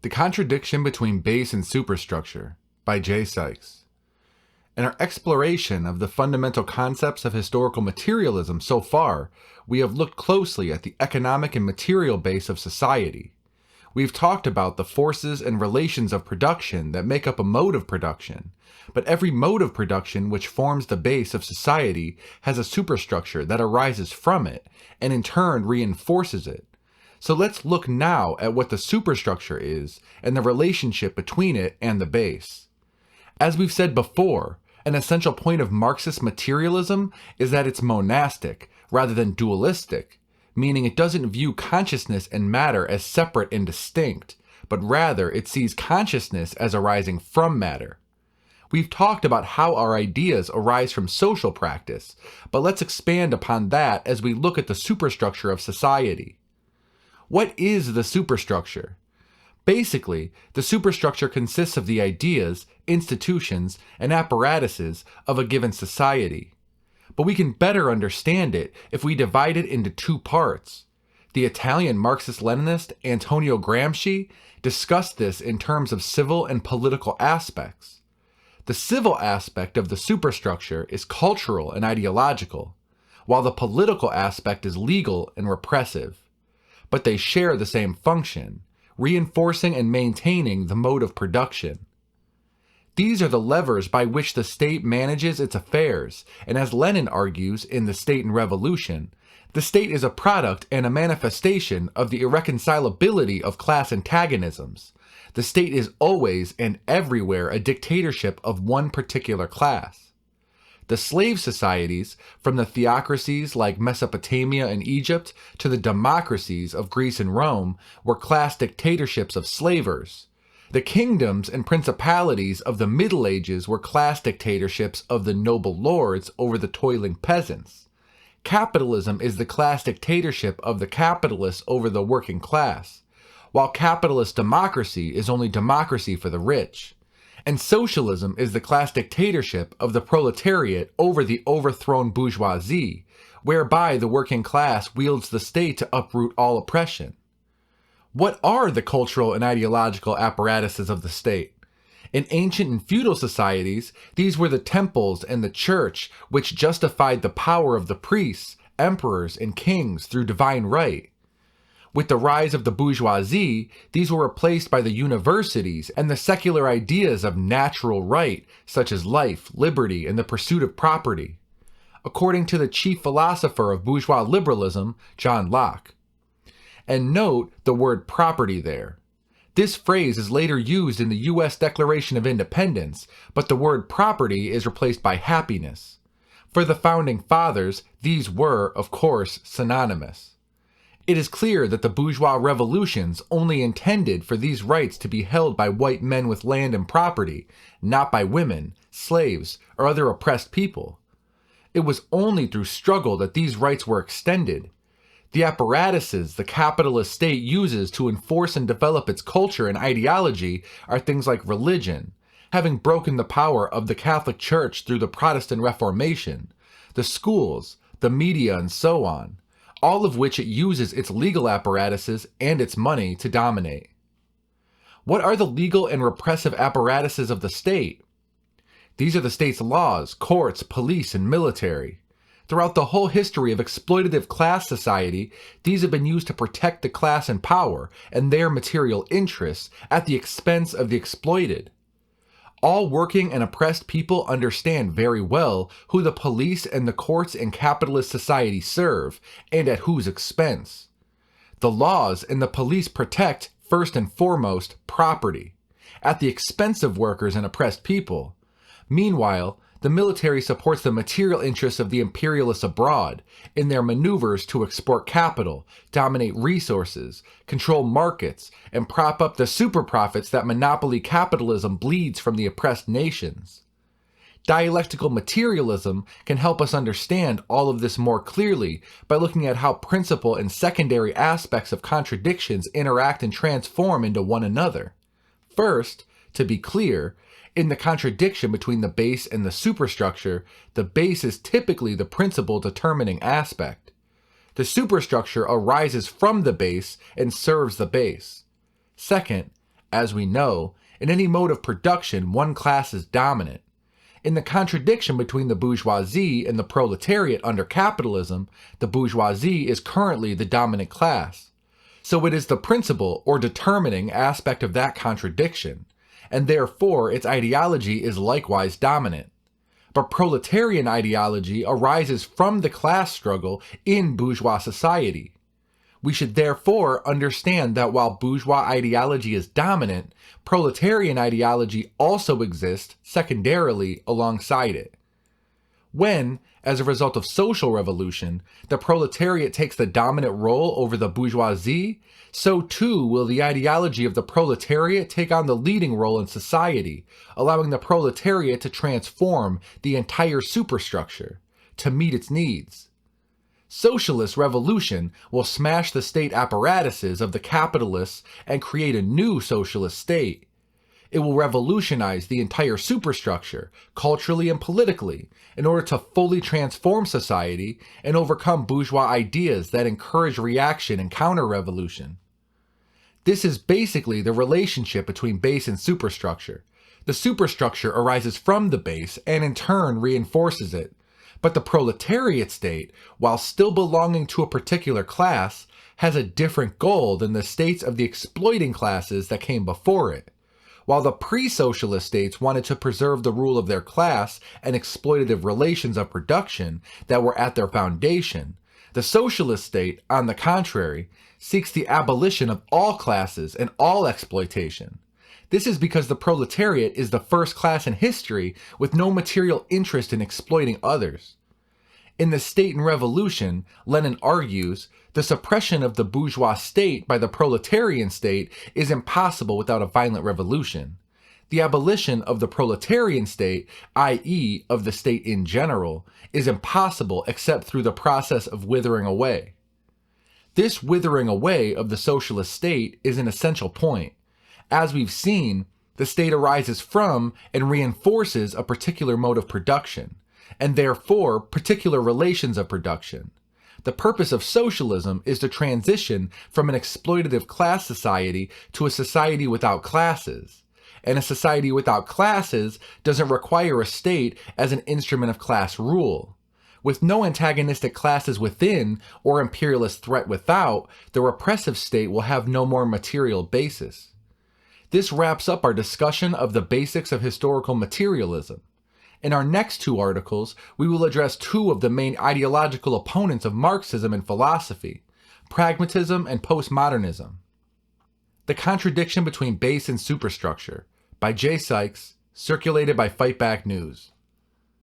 The Contradiction Between Base and Superstructure by J. Sykes. In our exploration of the fundamental concepts of historical materialism so far, we have looked closely at the economic and material base of society. We've talked about the forces and relations of production that make up a mode of production, but every mode of production which forms the base of society has a superstructure that arises from it and in turn reinforces it. So let's look now at what the superstructure is and the relationship between it and the base. As we've said before, an essential point of Marxist materialism is that it's monastic rather than dualistic, meaning it doesn't view consciousness and matter as separate and distinct, but rather it sees consciousness as arising from matter. We've talked about how our ideas arise from social practice, but let's expand upon that as we look at the superstructure of society. What is the superstructure? Basically, the superstructure consists of the ideas, institutions, and apparatuses of a given society. But we can better understand it if we divide it into two parts. The Italian Marxist-Leninist Antonio Gramsci discussed this in terms of civil and political aspects. The civil aspect of the superstructure is cultural and ideological, while the political aspect is legal and repressive. But they share the same function, reinforcing and maintaining the mode of production. These are the levers by which the state manages its affairs, and as Lenin argues in The State and Revolution, the state is a product and a manifestation of the irreconcilability of class antagonisms. The state is always and everywhere a dictatorship of one particular class. The slave societies, from the theocracies like Mesopotamia and Egypt to the democracies of Greece and Rome, were class dictatorships of slavers. The kingdoms and principalities of the Middle Ages were class dictatorships of the noble lords over the toiling peasants. Capitalism is the class dictatorship of the capitalists over the working class, while capitalist democracy is only democracy for the rich. And socialism is the class dictatorship of the proletariat over the overthrown bourgeoisie, whereby the working class wields the state to uproot all oppression. What are the cultural and ideological apparatuses of the state? In ancient and feudal societies, these were the temples and the church, which justified the power of the priests, emperors, and kings through divine right. With the rise of the bourgeoisie, these were replaced by the universities and the secular ideas of natural right, such as life, liberty, and the pursuit of property, according to the chief philosopher of bourgeois liberalism, John Locke. And note the word property there. This phrase is later used in the U.S. Declaration of Independence, but the word property is replaced by happiness. For the Founding Fathers, these were, of course, synonymous. It is clear that the bourgeois revolutions only intended for these rights to be held by white men with land and property, not by women, slaves, or other oppressed people. It was only through struggle that these rights were extended. The apparatuses the capitalist state uses to enforce and develop its culture and ideology are things like religion, having broken the power of the Catholic Church through the Protestant Reformation, the schools, the media, and so on, all of which it uses its legal apparatuses and its money to dominate. What are the legal and repressive apparatuses of the state? These are the state's laws, courts, police, and military. Throughout the whole history of exploitative class society, these have been used to protect the class in power and their material interests at the expense of the exploited. All working and oppressed people understand very well who the police and the courts in capitalist society serve, and at whose expense. The laws and the police protect, first and foremost, property, at the expense of workers and oppressed people. Meanwhile, the military supports the material interests of the imperialists abroad in their maneuvers to export capital, dominate resources, control markets, and prop up the super profits that monopoly capitalism bleeds from the oppressed nations. Dialectical materialism can help us understand all of this more clearly by looking at how principal and secondary aspects of contradictions interact and transform into one another. First, to be clear, in the contradiction between the base and the superstructure, the base is typically the principal determining aspect. The superstructure arises from the base and serves the base. Second, As we know, in any mode of production, one class is dominant. In the contradiction between the bourgeoisie and the proletariat under capitalism, the bourgeoisie is currently the dominant class. So it is the principal or determining aspect of that contradiction, and therefore its ideology is likewise dominant. But proletarian ideology arises from the class struggle in bourgeois society. We should therefore understand that while bourgeois ideology is dominant, proletarian ideology also exists secondarily alongside it. When, as a result of social revolution, the proletariat takes the dominant role over the bourgeoisie, so too will the ideology of the proletariat take on the leading role in society, allowing the proletariat to transform the entire superstructure to meet its needs. Socialist revolution will smash the state apparatuses of the capitalists and create a new socialist state. It will revolutionize the entire superstructure, culturally and politically, in order to fully transform society and overcome bourgeois ideas that encourage reaction and counter-revolution. This is basically the relationship between base and superstructure. The superstructure arises from the base and in turn reinforces it. But the proletariat state, while still belonging to a particular class, has a different goal than the states of the exploiting classes that came before it. While the pre-socialist states wanted to preserve the rule of their class and exploitative relations of production that were at their foundation, the socialist state, on the contrary, seeks the abolition of all classes and all exploitation. This is because the proletariat is the first class in history with no material interest in exploiting others. In The State and Revolution, Lenin argues, the suppression of the bourgeois state by the proletarian state is impossible without a violent revolution. The abolition of the proletarian state, i.e. of the state in general, is impossible except through the process of withering away. This withering away of the socialist state is an essential point. As we've seen, the state arises from and reinforces a particular mode of production, and therefore particular relations of production. The purpose of socialism is to transition from an exploitative class society to a society without classes. And a society without classes doesn't require a state as an instrument of class rule. With no antagonistic classes within or imperialist threat without, the repressive state will have no more material basis. This wraps up our discussion of the basics of historical materialism. In our next two articles, we will address two of the main ideological opponents of Marxism in philosophy, pragmatism and postmodernism. The Contradiction Between Base and Superstructure, by J. Sykes, circulated by Fightback News.